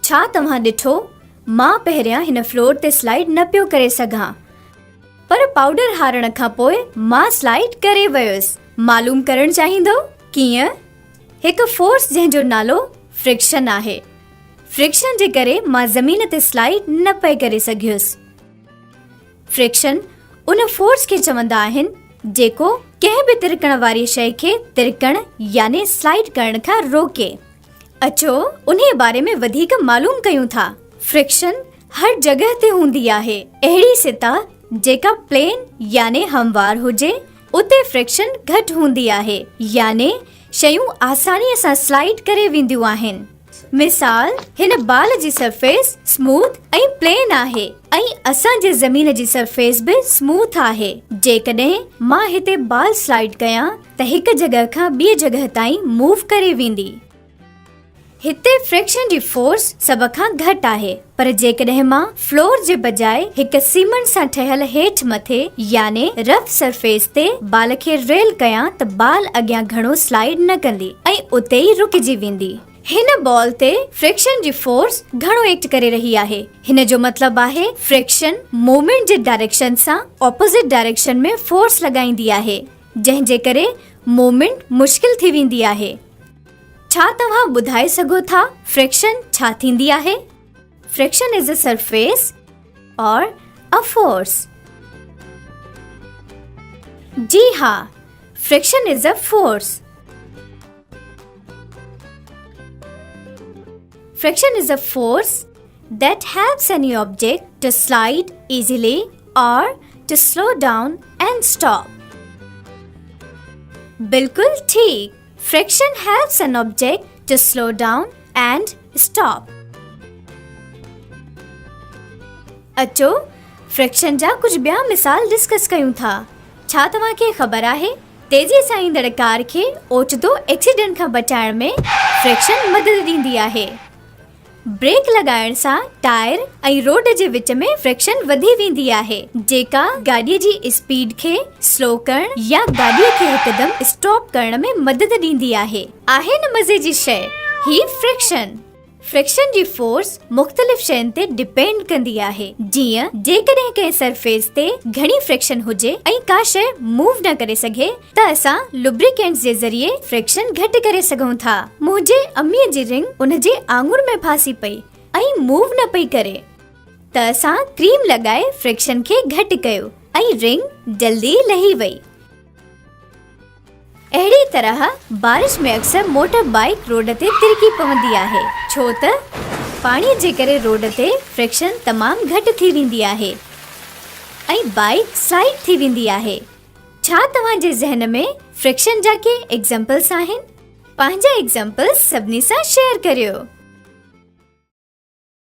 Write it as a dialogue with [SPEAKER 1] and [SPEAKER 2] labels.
[SPEAKER 1] छा तव्हां ॾिठो मां पहिरियां हिन फ्लोर ते स्लाइड न पियो करे सघां, पर पाउडर हारण खां पोइ मां स्लाइड करे वयुसि। मालूम करण चाहींदो कीअं? हिकु फोर्स जंहिंजो नालो फ्रिक्शन आहे। फ्रिक्शन जे करे मां ज़मीन ते स्लाइड न पई करे सघियुसि। फ्रिक्शन उन फोर्स खे चवंदा आहिनि जेको कंहिं बि तिरकण वारी शइ खे तिरकण यानी स्लाइड करण खां रोके। अचो उन्हीअ बारे में वधीक मालूम कयूं था। फ्रिक्शन हर जगह ते हूंदी आहे। अहिड़ी सिता जेका प्लेन यानी हमवार हुजे उते फ्रिक्शन घटि हूंदी आहे, यानी शयूं आसानीअ सां स्लाइड करे वेंदियूं आहिनि। मिसाल, हिन बाल जी सरफेस स्मूथ ऐं प्लेन आहे ऐं असांजे ज़मीन जी सरफेस बि स्मूथ आहे। जेकॾहिं मां हिते बाल स्लाइड कयां त हिक जगह खां ॿिए जगह ताईं मूव करे वेंदी। हिते फ्रिक्शन जी फोर्स सभ खां घटि आहे, पर जेकॾहिं मां फ्लोर जे बजाए हिक सीमेंट सां ठहियल हेठि मथे यानी रफ सरफेस ते बाल खे रेल कयां त बाल अॻियां घणो स्लाइड न कंदी ऐं उते ई रुकिजी वेंदी। हिन बॉल ते फ्रिक्शन जी फोर्स घणो एक्ट करे रही आहे। हिन जो मतलब आहे फ्रिक्शन मूवमेंट जे डायरेक्शन सां ऑपोजिट डायरेक्शन में फोर्स लॻाईंदी आहे, जंहिं जे करे मूवमेंट मुश्किल थी वेंदी आहे। छा तव्हां ॿुधाए सघो था फ्रिक्शन छा थींदी आहे? फ्रिक्शन इज अ सरफेस और अ फोर्स। जी हाँ, friction is a force. Friction is a force that helps any object to slide easily or to slow down and stop. बिल्कुल ठीक। Friction helps an object to slow down and stop. अचो friction जा कुछ ॿिया मिसाल discuss कयूं था। छा तव्हां खे ख़बर आहे तेज़ी सां ईंदड़ कार खे ओचितो एक्सीडेंट खां बचाइण में फ्रिक्शन मदद ॾींदी आहे। ब्रेक लॻाइण सां टायर ऐं रोड जे विच में फ्रिक्शन वधी वेंदी आहे, जेका गाॾीअ जी स्पीड खे स्लो करण या गाॾीअ खे हिकदमि स्टॉप करण में मदद ॾींदी आहे। आहे न मज़े जी शइ ही फ्रिक्शन। फ्रिक्शन जी फोर्स मुख़्तलिफ़ शयुनि ते डिपेंड कंदी आहे। जीअं जेकॾहिं कंहिं सरफेस ते घणी फ्रिक्शन हुजे ऐं का शइ मूव न करे सघे त असां लुब्रिकेंट्स जे ज़रिए फ्रिक्शन घटि करे सघूं था। मुंहिंजे अम्मीअ जी रिंग उन जे आङुर में फासी पई ऐं मूव न पई करे, त असां क्रीम लॻाए फ्रिक्शन खे घटि कयो ऐं रिंग जल्दी लही वई। अहिड़ी तरह बारिश में अक्सर मोटर बाइक रोड ते तिरकी पवंदी आहे, छो त पाणीअ जे करे रोड ते फ्रिक्शन तमामु घटि थी वेंदी आहे ऐं बाइक स्लाइड थी वेंदी आहे। छा तव्हां जे ज़हन में फ्रिक्शन जा के एग्जांपल्स आहिनि? पंहिंजा एग्जांपल्स सभिनी सां शेयर करियो।